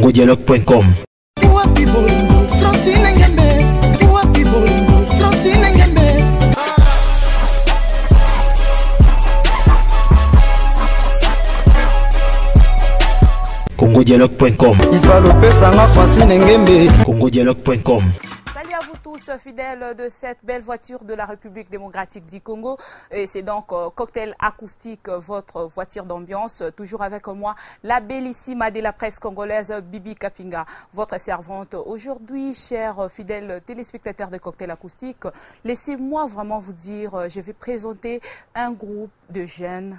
congodialogue.com. congodialogue.com. congodialogue.com. Salut à vous tous, fidèles de cette belle voiture de la République démocratique du Congo. Et c'est donc Cocktail Acoustique, votre voiture d'ambiance. Toujours avec moi, la bellissime de la presse congolaise, Bibi Kapinga, votre servante. Aujourd'hui, chers fidèles téléspectateurs de Cocktail Acoustique, laissez-moi vraiment vous dire, je vais présenter un groupe de jeunes.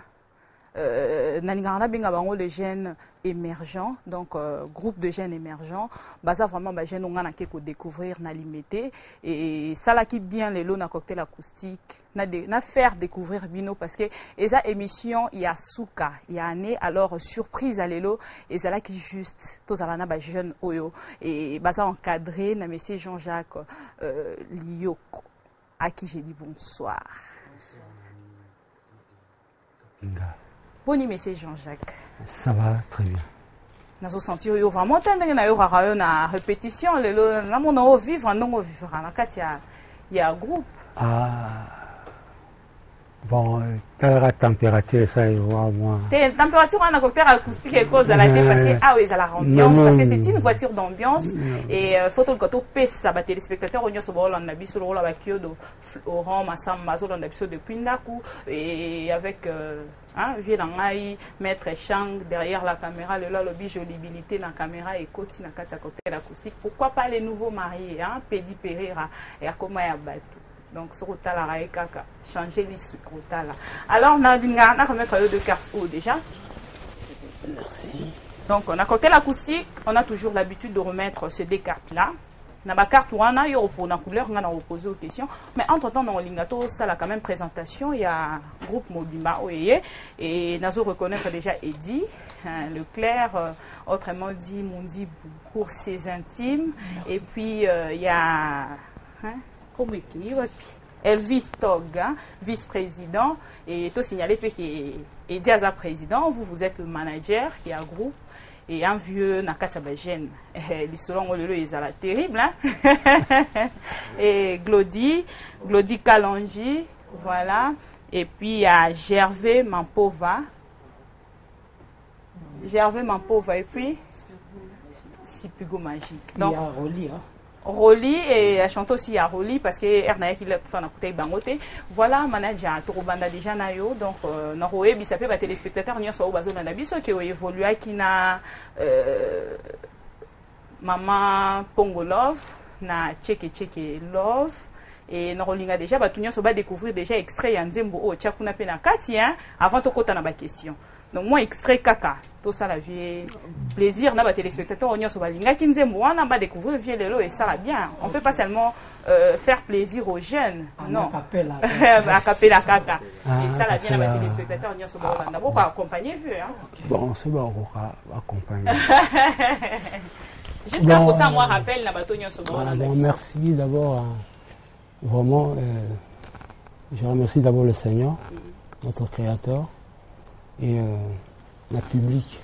Les jeunes émergents, donc groupe de jeunes émergents, basa vraiment ba jeunes on a découvrir na limité et ça là qui bien les lots na cocktail acoustique na faire découvrir bino parce que esa émission il y a souka il y a année alors surprise à l'élo et ça là qui juste tous à la ba jeunes oyo et basa encadré na monsieur Jean-Jacques Lioko à qui j'ai dit bonsoir. Bonjour, monsieur Jean-Jacques. Ça va très bien. Nous avons senti vraiment une répétition. Nous avons vivre, il y a un groupe. Ah. Bon, la température, ça y va, moi. La température, on a un cocktail acoustique et cause à la tête parce que, ah oui, ça la ambiance, parce que c'est une voiture d'ambiance. Et photo le pèse, ça va téléspectateurs, on y a ce bol, on a vu sur le rôle avec Kyodo, Oran, Massam, Mazo, on a vu depuis Ndaku, et avec, Vieux Langaï, Maître Chang, derrière la caméra, le lobby, jolibilité, la caméra, et côté, na kata cocktail acoustique. Pourquoi pas les nouveaux mariés, Pedi Pereira, et Akomaya Batou. Donc, ce rotala raïkaka, changer les rotala. Alors, on a remettre deux cartes haut déjà. Merci. Donc, on a cocktail acoustique, on a toujours l'habitude de remettre ces deux cartes-là. On a ma carte où on a eu pour la couleur, on a reposé aux questions. Mais entre-temps, dans le lingato, ça a quand même présentation. Il y a un groupe Mobimba Oye. Et Nazo reconnaître déjà Eddie, Leclerc, autrement dit Mundi pour ses intimes. Et puis, il y a. Elvis Tog, vice-président, et tout signalé que Ediaza président, vous êtes le manager qui a un groupe, et un vieux Nakatabagène. Les selon le ils sont terrible, et Glody Kalonji, voilà, et puis il y a Gervais Mampova, et puis Sipigo Magique. Donc, il y a Roli, Roli et elle chante aussi à Roli parce que Ernaï qui l'a fait en côté bangoté. Voilà, manager Torobanda déjà nayo donc Noroé bisape ba téléspectateurs n'y sont au bazo na biso qui évolue qui na Maman Pongo Love na Cheke Love et Norolinga déjà ba tunyo so ba découvrir déjà extrait ya Nzembo o Tchakuna pe na kati avant to kota na ba question. Donc moi extrait kaka tout ça la vie plaisir na ba téléspectateurs on y so ba linga ki Nzembo wana ba découvrir vie lelo et ça va bien. On peut pas seulement faire plaisir aux jeunes, non. A capella kaka. Et ça la bien na ba téléspectateurs on y so ba na beaucoup accompagner vu hein. Bon, c'est bon on va accompagner. Juste bon, pour ça moi rappelle na ba tonyo so ba. Bon, merci d'abord vraiment je remercie d'abord le Seigneur, notre créateur. Et le public,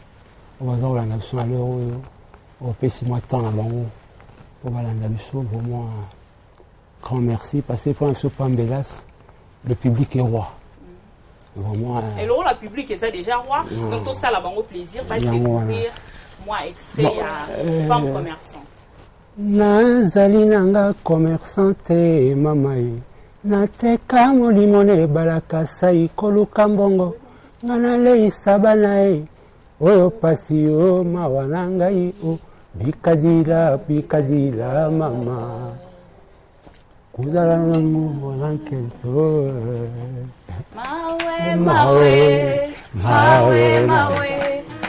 on va voir la nation à l'heure où on peut s'y mettre en avant. On va la nation, vraiment un grand merci. Parce que pour un peu Bélas, le public est roi. Vraiment, et le public est déjà roi, donc tout ça là au plaisir, va découvrir moi extrait à femme commerçante. Nazali nanga commerçante mamaï, nateka molimone balaka sai koluka mbongo. Nganale sabanae oyo pasi o mawanangai o bikadila mama kuzala nangu nankento mawe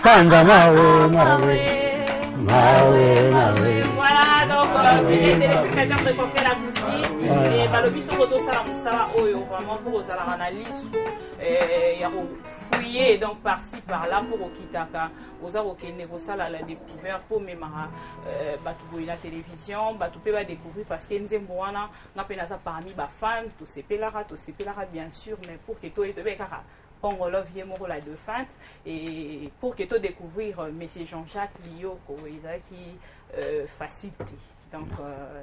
sanga mawe voilà donc téléspectateurs de Cocktail Acoustique et le biso koto sala musala oyo vraiment faut aux analyses et fouiller donc par-ci par-là pour okitaka oza okende kosala la découverte pour même batu boyi la télévision batu pe ba découvrir parce que Nzembo wana nga pe naza parmi ba fans to sepelara bien sûr mais pour que to etobe kaka Pongolov Yemoro la de feinte et pour que tu découvrir M. Jean-Jacques Lioko qui facilité. Donc,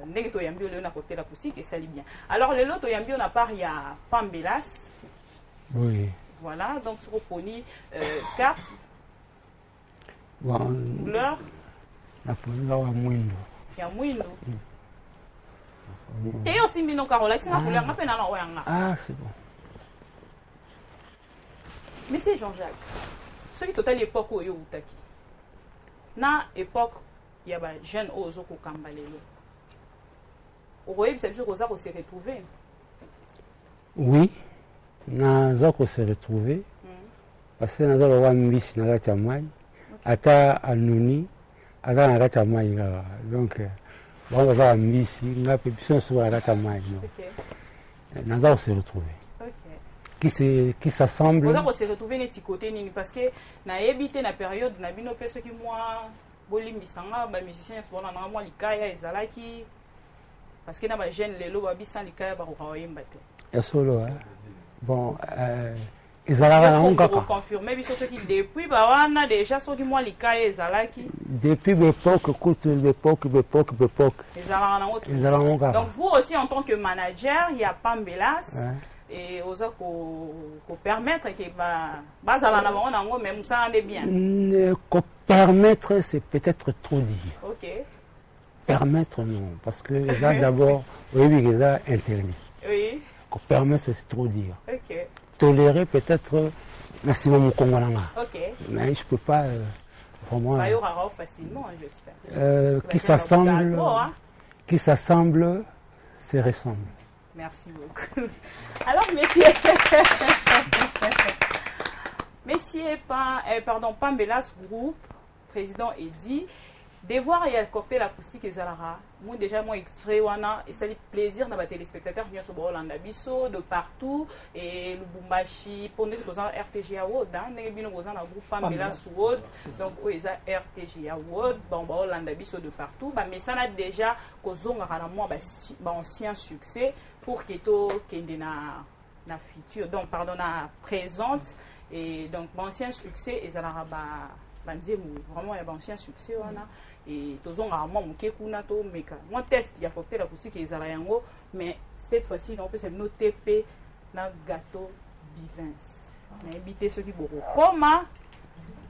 Negeto Yambi on a côté l'acoustique et ça lit bien. Alors, les lots Yambi on a part, il y a Pambelas. Oui. Voilà, donc sur le pony, carte. Bon, couleur. La couleur est moindre. Il y a moindre. Et aussi, Mino Carola, c'est la couleur, on appelle Ah, c'est bon. Monsieur Jean-Jacques, ce qui est à l'époque où il y a eu na époque, il y a des jeunes aux autres Kambalelo. Vous voyez, c'est sûr qu'on s'est retrouvés. Oui, on s'est retrouvés. Parce que nous avons un miss dans la Tchamaï, ata Anouni, ata dans la Tchamaï. Donc, on avons un miss, on a pu sur la Tchamaï. Nous avons se retrouvés. Qui s'assemble. On s'est retrouvés de petit côté parce que na habité na période na bino personne qui moi bolim bisanga ba musiciens sont na moi likaya ezalaki parce que na ba jeune lelo ba bisan likaya ba ko yemba te. Et solo bon ezalaka na ngaka. Confirmer biso ce qui depuis ba wana déjà ceux qui moi likaya ezalaki. Depuis l'époque l'époque. Ezalaka. Donc vous aussi en tant que manager, il y a Pambelas. Et aux autres qu'on permettre que même ça en est bien. Permettre, c'est peut-être trop dire. Ok. Permettre, non. Parce que là, d'abord, oui, les a interdit. Oui. Permettre, c'est trop dire. Ok. Tolérer, peut-être, merci, mon Congolanga. Ok. Mais je ne peux pas vraiment. Il y aura facilement, j'espère. Qui s'assemble, se ressemble. Merci beaucoup. Alors, Pambelas Group, président Eddy, devoir y accorder l'acoustique et Zalara. Moi, déjà, moi, extrait, et ça fait plaisir dans les téléspectateurs qui sont au de partout, et le Bumbashi, pour nous, nous avons RTGA World, nous avons un groupe Pambelas World, donc, ils ont RTGA World, de partout, mais ça a déjà, ancien succès, pour que tout na futur donc pardon na présente et donc ancien succès et ça la vraiment il y a ancien succès wana et tous on a moi muke kuna to meka moi test il y a porté la musique et ça yango mais cette fois-ci on peut se noter p na gâteau Bivins na invité ceux qui beaucoup comment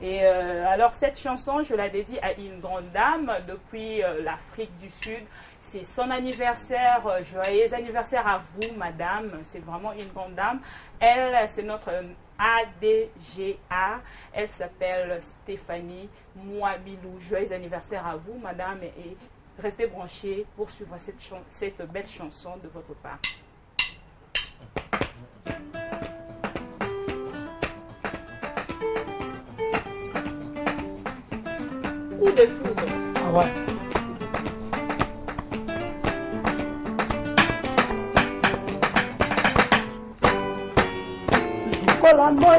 et alors cette chanson je la dédie à une grande dame depuis l'Afrique du Sud. C'est son anniversaire, joyeux anniversaire à vous, madame. C'est vraiment une grande dame. Elle, c'est notre ADGA. Elle s'appelle Stéphanie Mouabilou. Joyeux anniversaire à vous, madame. Et restez branchés pour suivre cette belle chanson de votre part. Coup de foudre. Ah ouais. Kola moi,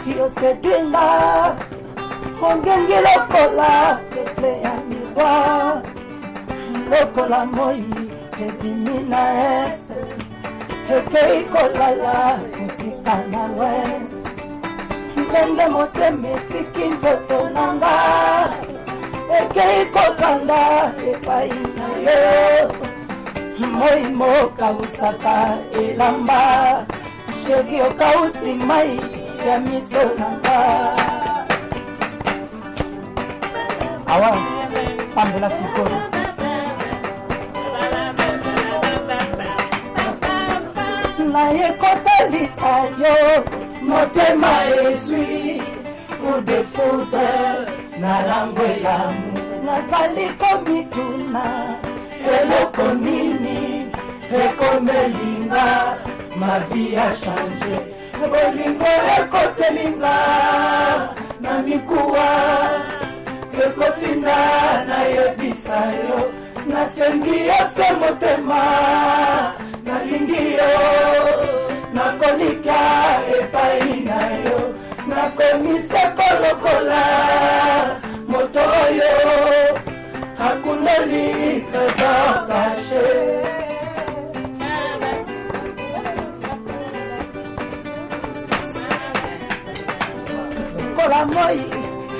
yo se dwinga, hongengi lokola, keple ya miwa, lokola moi, edimina ese, hekei kolala, musika na west, ndenge moteme tiki ndoto nanga, hekei kokanga, efai na yo, moi moka usaka elamba, Shegi okausi mai ya miso nanga. Awa, Pambelas Group. Na yekotalisa yo, motema ezwi, coup de foudre, na langwe lamu. Nazali komituna, eloko nini, ekomelinga. Ma vie a changé. Bolingo ekotelinga na mikuwa ekotinda na yebisa yo nasengi yose motema nalingi yo nakolika epai na yo nakomise kolokola moto oyo akunoli trésor caché. lokola moi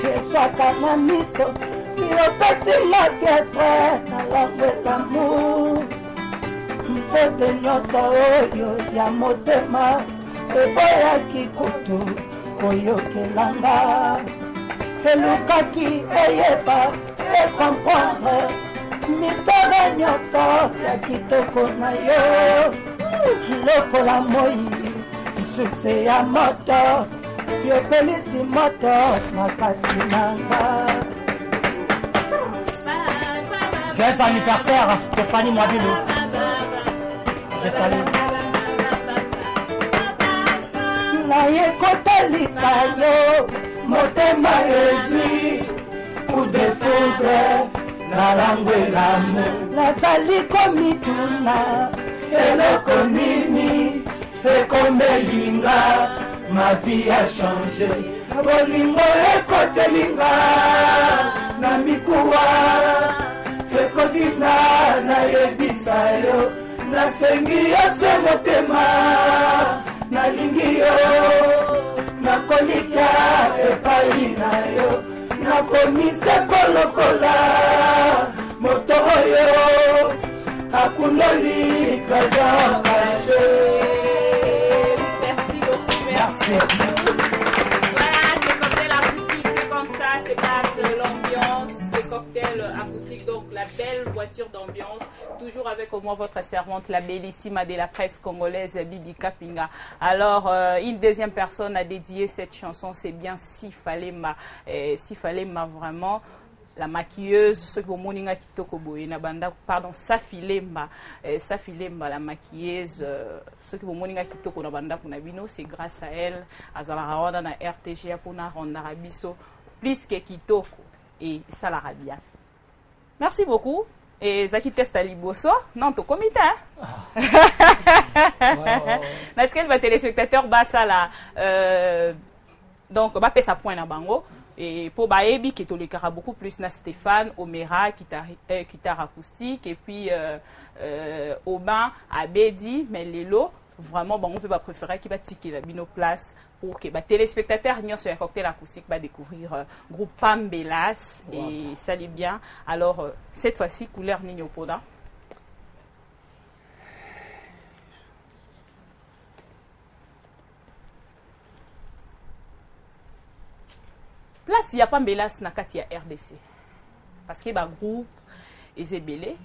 eswaka na miso biopesila pietre na lango elamour mfote nyonso oyo ya motema eboyaki kutu koyokelanga elukaki eyeba ekomprendre mistere nyonso ya kitoko na yo lokola moi sukse ya moto yopelisi moto makasi nanga. Joyeux anniversaire Stéphanie Mwabilo. Je salue. Naye kotalisa yo motema ezwi coup de foudre na lango elamu nazali komituna eloko nini ekomelinga ma vie a changé bolingo ekotelinga na mikuwa ekodina nayebisa yo nasengi yose motema nalingi yo nakolika epai na yo nakomise kolokola moto oyo akunoli trésor caché. C'est pas l'ambiance, des cocktails acoustiques, donc la belle voiture d'ambiance, toujours avec au moins votre servante, la bellissima de la presse congolaise, Bibi Kapinga. Alors, une deuxième personne a dédié cette chanson, c'est bien Sifalema. Sifalema, vraiment, la maquilleuse, ce que vous moninga kitoko boyena banda, pardon, Safilemba, Safilemba, la maquilleuse, ce que vous moninga kitoko na banda pour nabino, c'est grâce à elle, azala rawanda na RTG pour na ronda rabiso. Plus que kitoko et ça la bien. Merci beaucoup. Et Zaki teste à Liboso, non, au comité. Naturel va téléspectateur basa là. Donc, va payer sa point à bango. Et pour Baebi qui est le beaucoup plus na Stéphane, Omera, guitare acoustique et puis Aubin, Abedi, mais Lelo. Vraiment, bon, on peut pas préférer qu'il va tirer la binoplace pour que les téléspectateurs sur un cocktail acoustique va découvrir groupe Pambelas et ça l'est bien. Alors, cette fois-ci, couleur Nino Poda. Place, il n'y a Pambelas na kati ya RDC. Parce que le groupe est ébélé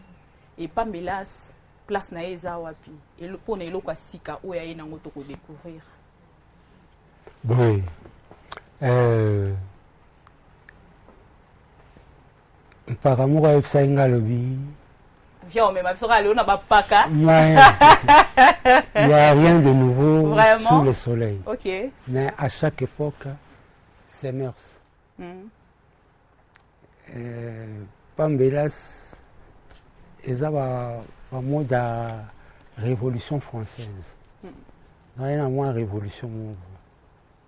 et Pambelas place na eza wapi et pour na eloko sika ou ya ina ngoto ko découvrir. Oui. Par amour à Epsainga Lobby. Viens, mais ma soeur, elle n'a pas paka. Il n'y a rien de nouveau. Vraiment? Sous le soleil. Ok. Mais à chaque époque, c'est mœurs. Pambelas, ils ont un mot de la révolution française. Rien à moins révolution.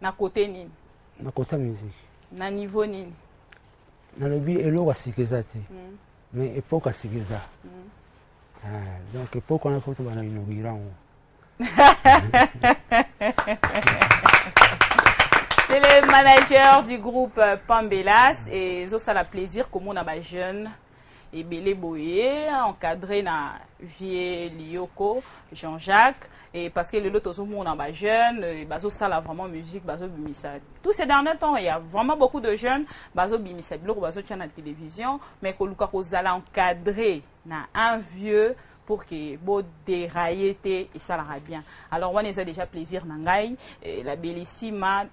Na côté ni. Na côté musique. Na niveau ni. Na lobby elo wa sikizati. Mais époque à sikiza. Donc époque on a fait tout bana inauguration. C'est le manager du groupe Pambelas et ça a plaisir comme on a des jeunes et Belé Boye encadré na Vie Lioko Jean-Jacques et parce que le lot au monde a des jeunes et bazo ça la vraiment musique bazo bimisa. Tous ces derniers temps il y a vraiment beaucoup de jeunes bazo bimisa blog bazo tient la télévision mais que Luka Kozala encadré na un vieux pour que beau dérailler et ça la bien. Alors on a déjà plaisir nangai la bellissima.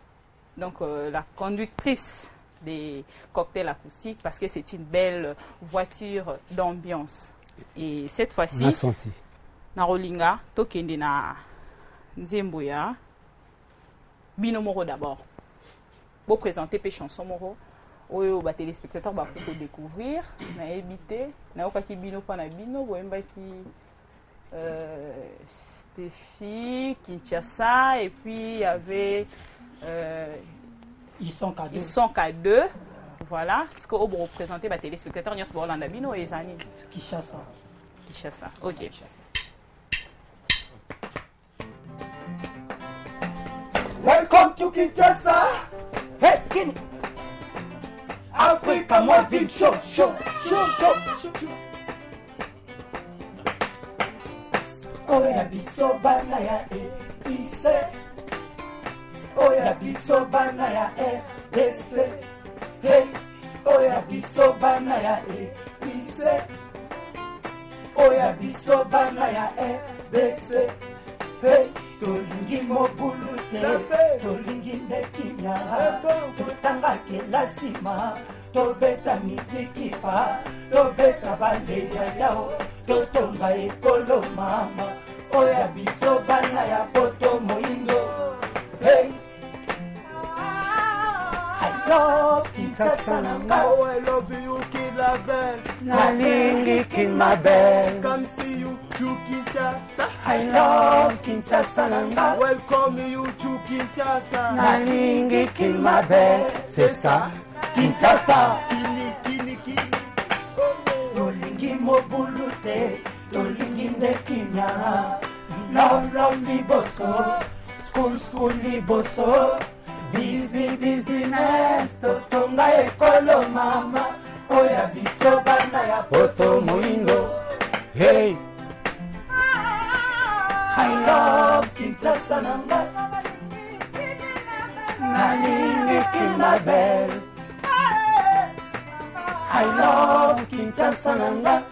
Donc la conductrice des cocktails acoustiques parce que c'est une belle voiture d'ambiance. Et cette fois-ci, na Rolinga, tokende na Nzemboya, Bino Moro d'abord. Pour présenter les chansons Moro, oyo ba téléspectateurs ba pour découvrir, na éviter, na okaki Bino pa na Bino, boyemba ki Stéphie, Kinshasa et puis il y avait ils sont qu'à deux. Voilà ce que vous représentez les téléspectateurs nous sommes en Abino et Zani Kinshasa. OK. Welcome to Kinshasa. Hey, Kini. Africa moi ville chaud, chaud, chaud, chaud, chaud. Oya biso bana ya etise. Oya biso bana ya RDC. Hey, oya biso bana ya etise. Oya biso bana ya RDC. Hey, tolingi mobulu te, tolingi ndekinya, totanga kelasima, tobeta miziki pa, tobeta baleya yao, totonga ekolo mama. Oya biso bana ya poto moindo. Hey, I love Kinshasa nanga. Oh, I love you, Kilabel. Nalingi Kimabel. Come see you to Kinshasa. I love Kinshasa nanga. Welcome you to Kinshasa. Nalingi Kimabel. C'est ça, Kinshasa. Kini, kini, kini. Tolingi mobulu te, tolingi ndekinya. Love liboso, school liboso. Business, totonga ekolo mama. Oya biso bana ya poto moindo. Hey, I love Kinshasa nanga. Nalingi Kimabel. I love Kinshasa nanga.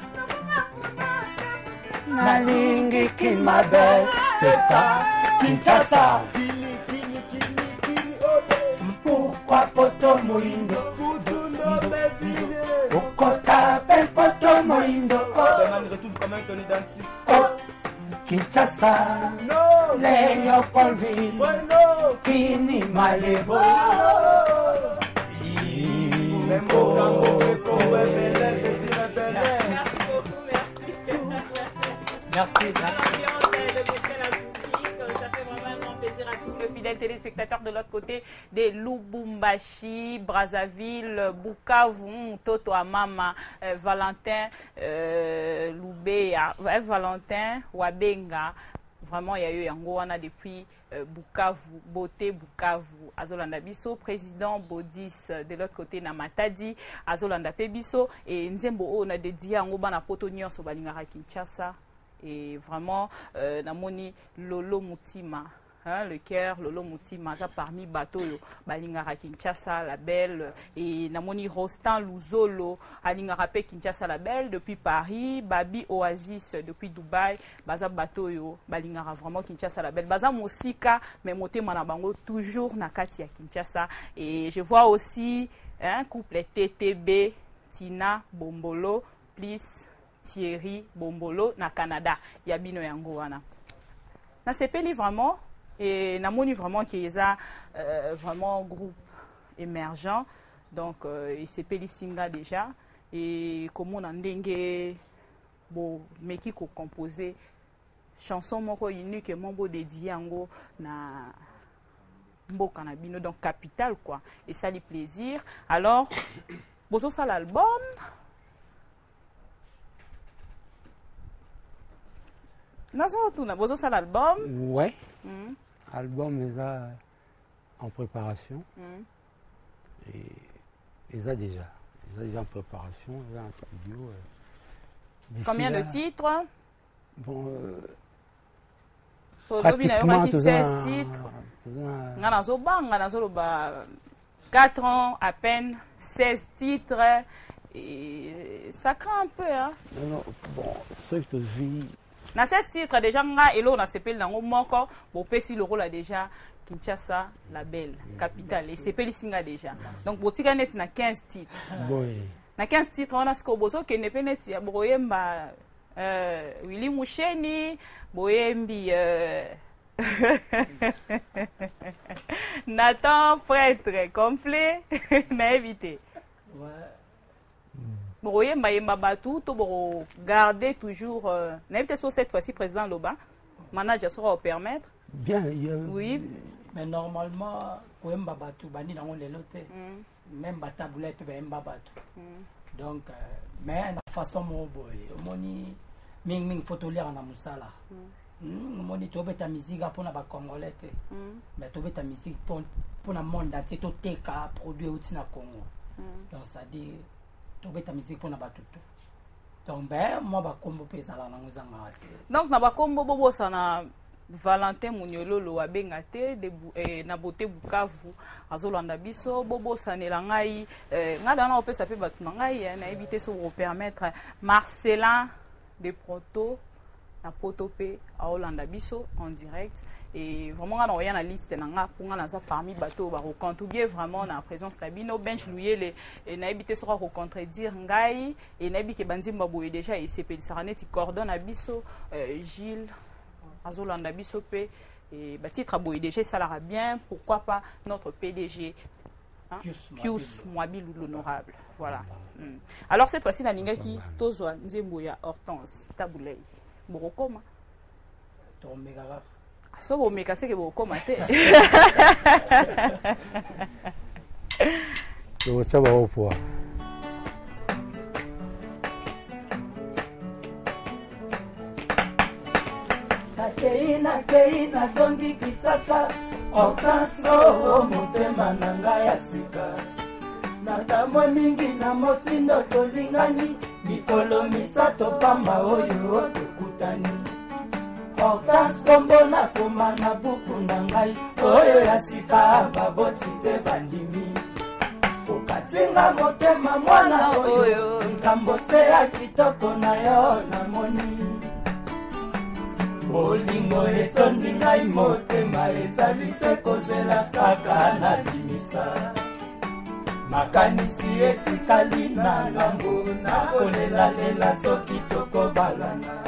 Nalingi Kimabel. C'est ça, Kinshasa. Kini, kini, kini, kini. Oh, yeah. Pourquoi poto moindo? Kutundo, baby. Okota ben poto moindo. Le man retrouve comment ton identité. Oh, Kinshasa, No. Léopoldville, Ouais, no. Kini Malebo. Même au Congo, le Congo est belle, belle, belle. Merci beaucoup, merci. Merci. Ça fait vraiment un grand plaisir à tous les fidèles téléspectateurs de l'autre côté des Lubumbashi, Brazzaville, Bukavu, Toto Amama, Valentin, Loubeya, Valentin, Wabenga. Vraiment, il y a eu Yangoana depuis Bukavu, Beauté Bukavu, Azolanda Biso, président Bodis de l'autre côté Namatadi, Azolanda Pebiso, et Nzembo on a dédié Yangoba na Potonion sur Balingara Kinshasa. Et vraiment, Namoni Lolo Mutima, hein, le cœur, Lolo Mutima, ça parmi bateau, Balingara Kinshasa, la belle, et Namoni Rostan Luzolo, Alingara Pe Kinshasa, la belle, depuis Paris, Babi Oasis, depuis Dubaï, Baza bateau, Balingara vraiment Kinshasa, la belle, Baza Mosika, mais Moté Manabango, toujours Nakati à Kinshasa. Et je vois aussi un couple TTB, Tina Bombolo, please. Thierry Bombolo na Canada yabino yango wana na sepeli vraiment et namoni vraiment qui est vraiment groupe émergent donc il sepeli singa déjà et comment on ndenge bo meki ko composer chanson moko unique mombo dédié yango na mboka na bino donc capital quoi et ça les plaisir alors bozo ça l'album. Vous avez l'album? Ouais. Album est en préparation. Et ils ont déjà en préparation, ils ont en studio. Combien de titres? Bon, pratiquement 16 titres. 4 ans à peine, 16 titres. Et ça craint un peu. Hein? Non, bon, ce que tu vis. Dans 16 titres, déjà, et là, on a CPL dans le manque. Bon, si le rôle a déjà Kinshasa, la belle, capitale. Et CPL Singa déjà. Donc, Botika net na 15 titres. Oui. Na 15 titres, on a ce qu'on bosse, qui n'est pas net, Boyemba, Willy Moucheni, Boyembi, Nathan, prêtre complet, n'a évité. Ouais. Pour garder toujours, peut-être cette fois-ci président Loba, manager sera au permettre. Bien, oui. Mais normalement, même bataboulette, donc, mais la façon mon boy, ming photo lire en amusala. moni tobeta musique mpona bacongolais te mais tobeta musique mpona monde entier toteka produit outi na Congo donc c'est-à-dire tobeta musique mpona bato to donc ben moi bakombo mpe ezala nango ezanga te donc na bakombo bobosana Valentin Munyololo abenga te na Beauté Bukavu azolanda biso bobosanela ngai ngada na opesa pe bato na ngai na éviter so vous permettre Marcelin de Proto na Potopé à Olanda biso en direct et vraiment on a na liste na nga pour nga za parmi bateau ba recontrer vraiment na présence na bino bench louer les na éviter so recontredire ngai et na biki banzimba boye déjà et CP Saraneti coordonne à biso Gilles Azolanda biso pe et ba titre boye déjà ça l'ira bien pourquoi pas notre PDG hein? Pius Mwabilu l'honorable voilà alors cette fois-ci na lingaki tozwa nzembo ya Hortense Tabulei Borokoma tomeka so bomeka seke bokoma te to tsaba opo nakei nazongi kisasa Hortense motema na ngai ya sika nakamwe mingi na motindo tolingani mikolo misato pamba oyo tokutani Hortense kombo nakoma na buku na ngai oyo ya sika baboti mpe bandimi okatinga motema mwana oyo likambo se ya kitoko na yo namoni bolingo etondi ngai motema ezali se kozela kaka na bimisa makanisi etikali na ngambo nakolelalela soki tokobalana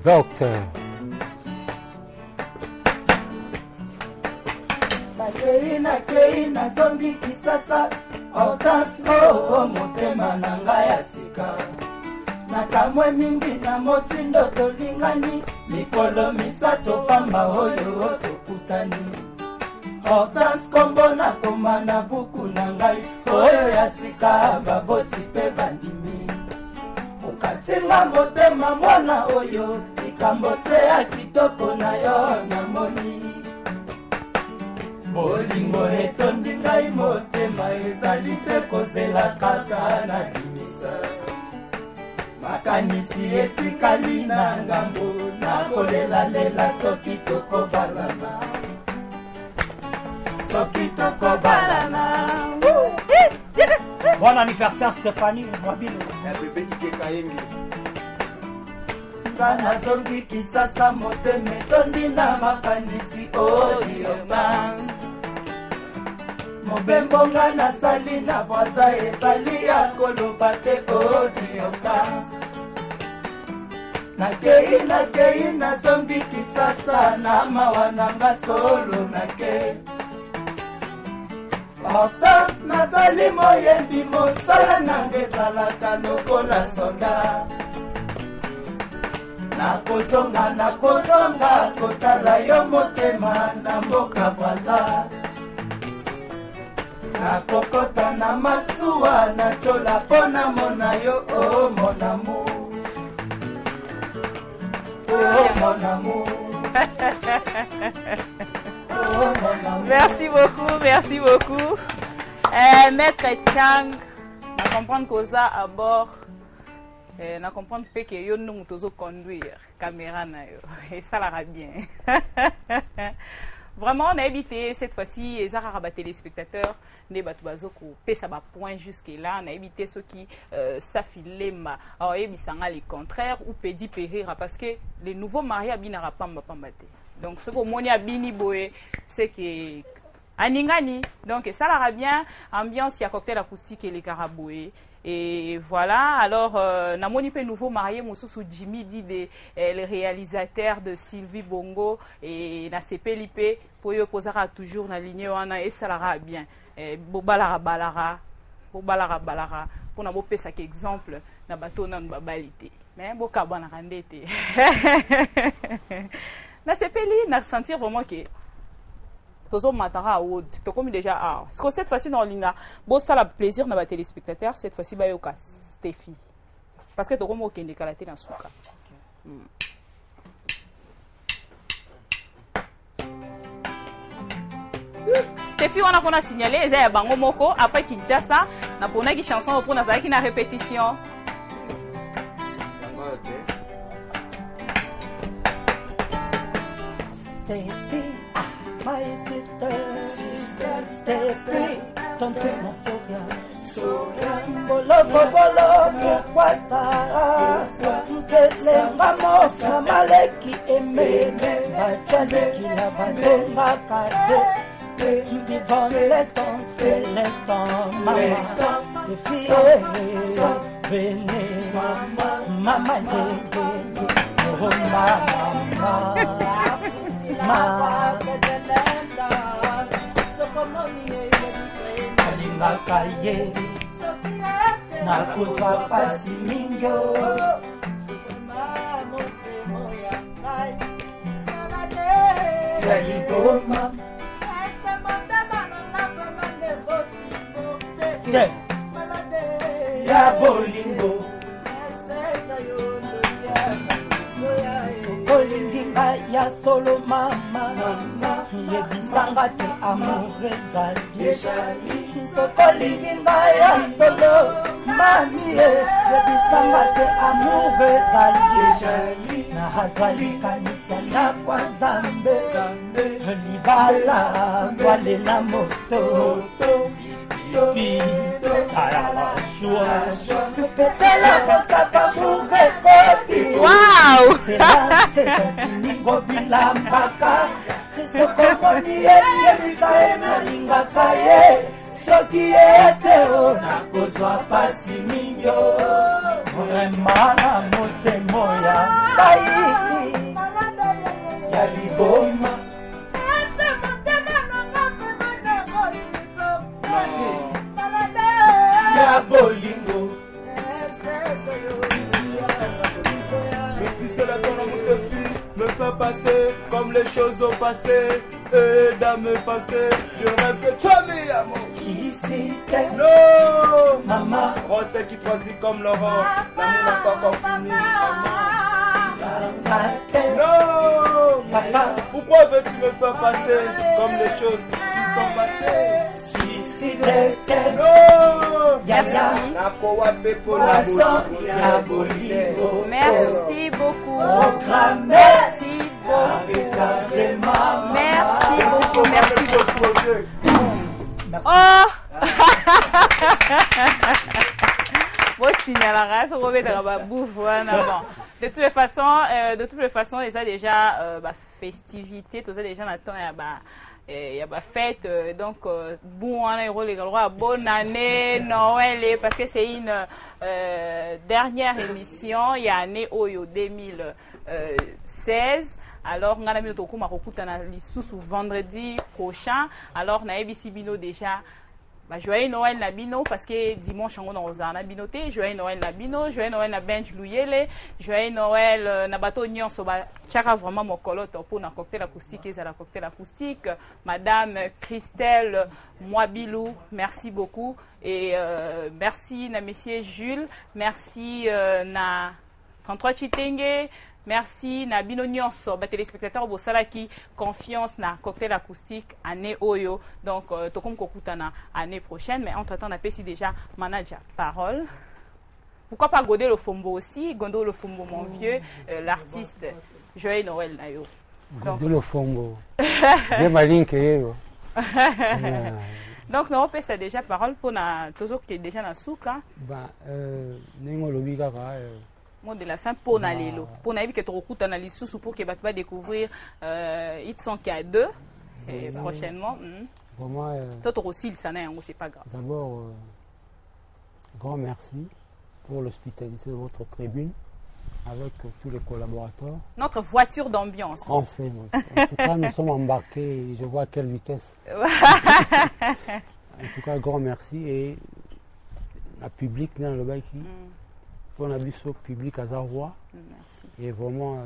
Docteur nakei nazongi kisasa Hortense motema na ngai ya sika nakamwe mingi na motindo tolingani mikolo misato pamba oyo tokutani Hortense kombo nakoma na buku na ngai oyo ya sika baboti mpe bandimi okatinga motema mwana oyo likambo se ya kitoko na yo namoni bolingo etondi ngai motema ezali se kozela kaka na bimisa makanisi etikali na ngambo nakolelalela soki tokobalana Bon anniversaire Stéphanie Mwabilu bébé Ike Kayengi nga nazongi kisasa motema etondi na makanisi Hortense mobembo nga nasali na bwaza ezali ya koloba te Hortense nakei nazongi kisasa na mawa nanga solo nake Hortense nazali moyembi mosala nanga ezalaka lokola soda nakozonga kotala yo motema na mboka bwaza nakokota na masuwa na chola mpona mona yo o mon amour oh mon amour oh mon amour. Merci beaucoup Maître Chang na comprendre koza à bord na comprendre que yo nous tozo conduire caméra na yo et ça la bien vraiment on a évité cette fois-ci les arabes téléspectateurs ne batu bazoko pesa ba point jusque là on a évité ceux qui s'affilema alors et bisanga le contraire ou pedi périra parce que les nouveaux mariés binara pamba pambate donc ce que moni abini boé c'est que aningani donc ça la bien ambiance il y a cocktail acoustique et les caraboués. Et voilà, alors, Namoni pe nouveau marié, Moussou Jimmy dit le réalisateur de Sylvie Bongo et na CPLIP, pour y posera toujours na ligne wana et ça l'ara bien. Bobalara balara, pour na bopé ça exemple, na bateau na babalité. Mais boka bana randete. Na CPLI, na sentir vraiment que Tozo Matara Award. Tu comme déjà ah. Parce que cette fois-ci dans l'Inga, bon ça la plaisir dans les téléspectateurs. Cette fois-ci bah yoka Stéphie. Parce que tu comme aucun décalaté dans souka. Stéphie on a signalé ils a bango moko après Kinshasa na pona qui chanson pour na zaki na répétition. Steffi, my sister, Steffi, don't take my soria. Bolo, pourquoi ça? Qu'est-ce maman, maleki aimé, bachali qui la bazonga kade, vivant l'instant, c'est l'instant, maman, Steffi, venez, maman, oh maman. Alingakaye nakozwa pasi mingo yaliboma ya bolingo Olinginga ya solo mama yebisanga te amour ezali sokolinginga ya solo mami yebisanga te amour ezali na hazali kanisa na kwa Nzambe libala twale na moto Wow! Bolingo. L'esprit de ton amour de fille me fait passer comme les choses ont passé. Et dans mes passés, je rêve que tu as mis à mon Qui c'était? Non, Maman. Rosé qui choisit comme Laurent. L'amour n'a pas encore fini, maman. Non, Papa. Pourquoi veux-tu me faire passer comme les choses qui sont passées? Non, Merci beaucoup. Merci beaucoup. Merci beaucoup. Merci beaucoup. Oh! Bon, signalara, ce qu'on met dans la bouffe, voilà. De toutes les façons, ils ont déjà festivité, tout ça déjà maintenant, il y a ma fête, donc bon, on a bonne année, Noël, parce que c'est une dernière émission, il y a année Oyo 2016. Alors, on a mis notre vendredi prochain. Alors, on a Bino déjà. Joyeux Noël Nabino parce que dimanche on a Nabinoté, joyeux Noël Nabino, joyeux Noël na bench Louyele, joyeux Noël na bateau nyonso ba chaka vraiment mon colotte pour na cocktail acoustique et la cocktail acoustique. Madame Christelle Mwabilou, merci beaucoup et merci na monsieur Jules, merci na 33 Chitenge. Merci na bino nyonso ba téléspectateurs bosala qui confiance na cocktail acoustique année Oyo donc tokom kokutana année prochaine mais entre temps on a pesi déjà manager parole. Pourquoi pas Godé le Fombo aussi, Gondo le Fombo mon vieux l'artiste Joyeux Noël na yo. Godé le Fombo. Bien malin que yo. Donc on pesi déjà parole pour na tozo qui est déjà na souka. Bah nengo lobi kaka mot de la fin pour Nalelo. Pour Naïbi que tu recoutes dans sous pour que tu vas découvrir ils sont qu'il y a deux prochainement. Vraiment. Toi aussi ça n'est c'est pas grave. D'abord grand merci pour l'hospitalité de votre tribune avec tous les collaborateurs. Notre voiture d'ambiance. Enfin, en tout cas nous sommes embarqués. Je vois à quelle vitesse. En tout cas grand merci et la public dans le bail qui. On a vu ce public à Zaroua. Merci. Et vraiment,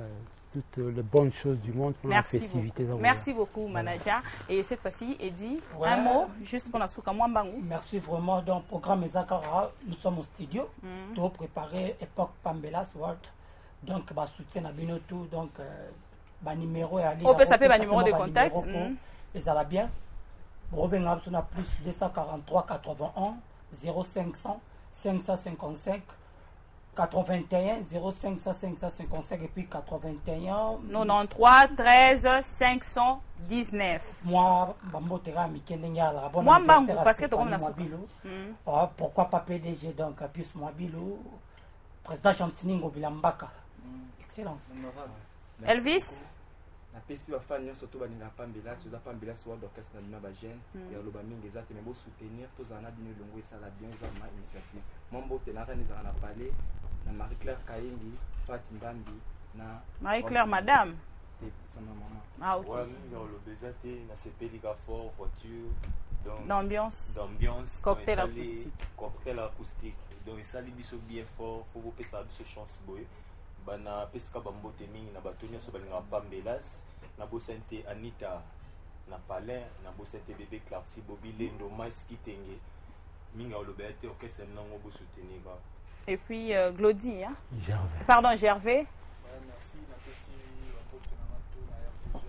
toutes les bonnes choses du monde pour la festivité. Merci beaucoup, manager. Et cette fois-ci, Eddie, un mot juste pour la souka Mwambangu. Merci vraiment. Dans le programme Ezakara, nous sommes au studio pour préparer Époque Pambelas World. Donc, bah, soutien à Binotou. Donc, bah, numéro et on peut s'appeler numéro de contact. Et ça va bien. Robin Absona plus 243 81 0500 555 81 0500 555 et puis 81 93 13 519. Moi, Bambotera Mikendengala. Moi, parce que tu as pourquoi pas PDG donc plus moi Bilou, président Chantiningo Bilambaka. Excellence. Elvis. Na pesi ba fan nyonso to baninga pambela soza pambela so d'orchestre na ba jeune ya loba mingi za te mebo soutenir to zana bino longo esala bien za ma initiative mombo te na kana za na parler na Marie Claire Kayengi Fatima Mbambi na Marie Claire madame sama maman ah ok ouais dans le bezate na CP liga fort voiture donc d'ambiance cocktail acoustique donc ça li biso bien fort faut vous pesa biso chance boy bana pesika bambote mingi na bato nyonso balinga pambelas na bosente Anita na Palin na bosente bébé Clarty Bobby Lendo Mas Kitenge minga olobela te orchestre nango bo soutenir ba et puis Glody hein Gervais. Pardon Gervais merci na pesi bambote na mato na RPG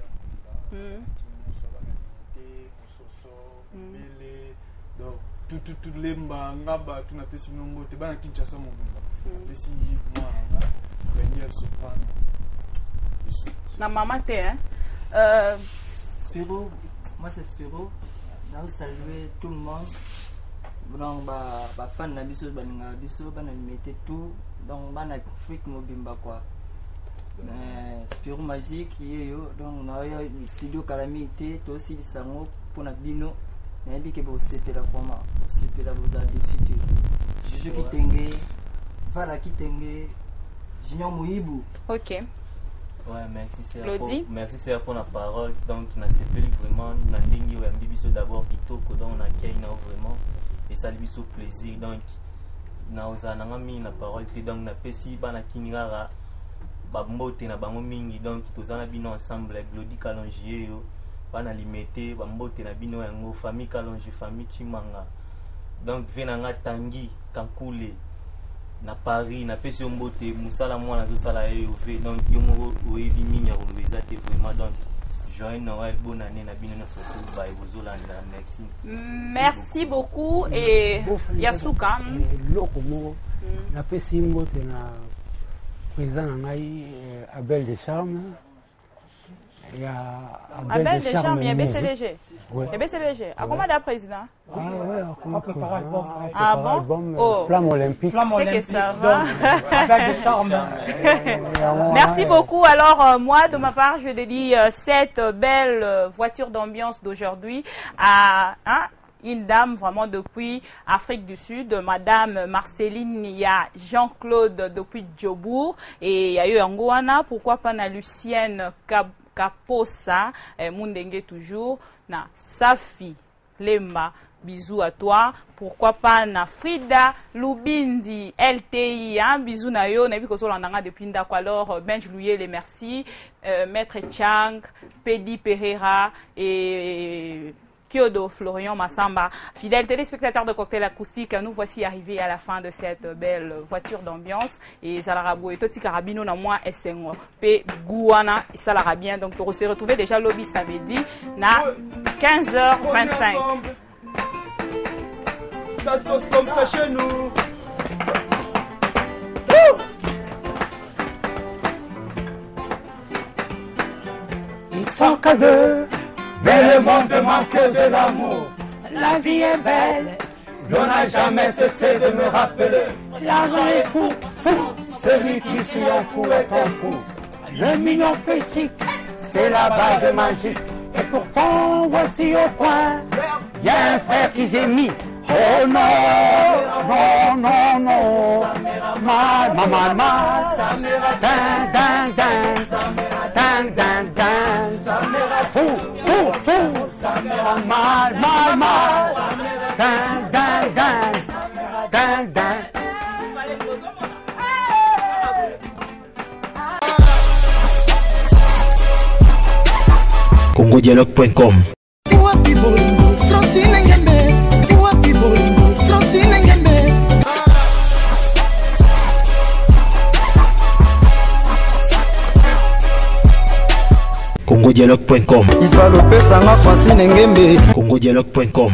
nous sommes unité mososo bele donc tout lemba ngaba tunapesi mnombote bana Kinshasa mobimba pesi moi Daniel Soprano. Na maman t'es hein. Spiro, moi c'est Spiro. Je saluer tout le monde. Donc ba fan na biso baninga biso bana mettre tout donc bana freak mobimba quoi. Mais Spiro magique yeyo donc na yo studio calamité to aussi sango pour na bino. Na bi ke bo sepela format. Sepela vous a dessus. Juju Kitenge, Vala Kitenge. Junior Mouibou. Ok. Ouais, merci c'est pour la parole. Donc, on a séparé vraiment, on a dingue, on a bibiso d'abord, Kitoko, donc on a Kaina vraiment, et ça lui fait plaisir. Donc, on a mis la parole, donc on a pesi, on a kinigara, bambote na bango mingi, donc tous on a bino ensemble, Glody Kalongier, on a limité, bambote na bino yango, famille Kalongier, famille Chimanga. Donc, venanga Tanguy, Kankule. Na Paris na pesi mbote musala mwana zo sala EOV donc yomo oyebi mingi ya kolobeza te vraiment donc joyeux Noël bonne année na bino na surtout ba ebozolanda merci merci beaucoup et Yasuka loko mo na pesi mbote na président na ngai Abel Descharmes Abel Descharmes il y a BCDG et BCDG à comment da président ah ouais on prépare album ah bon oh flamme olympique c'est que ça va Abel Descharmes merci beaucoup alors moi de ma part je dédie cette belle voiture d'ambiance d'aujourd'hui à une dame vraiment depuis Afrique du Sud, Madame Marceline Nia, Jean-Claude depuis Djobourg et il y a eu Angoana, pourquoi pas na Lucienne Kaposa, Mundenge toujours, na Safi Lemba, bisous à toi, pourquoi pas na Frida Lubindi LTI, bisous na yo, na biko solo nanga depuis ndako alors Benj Louye les merci, Maître Chang, Pedi Pereira et Kyodo Florian Massamba, fidèles téléspectateurs de Cocktail Acoustique, nous voici arrivés à la fin de cette belle voiture d'ambiance et Salarabo et Toti Carabino na moi SNO P Gouana et Salarabien donc on se retrouve déjà lobby samedi na 15h25. Ça se passe comme ça chez nous. Ils sont qu'à deux. Mais le monde manque de l'amour. La vie est belle. On n'a jamais cessé de me rappeler. L'argent est fou, fou. Celui qui suit un fou est un fou. Le million fait chic. C'est la bague magique. Et pourtant, voici au point. Y a un frère qui gémit. Oh non, non, non, non. Mal, mal, mal, mal. Ding, ding, ding. Ding, ding, ding. Fou, fou, fou. Mal, mal, mal. Ding, ding, ding. Ding, ding. congodialogue.com. congodialogue.com. Il va le Francine Ngembe. congodialogue.com.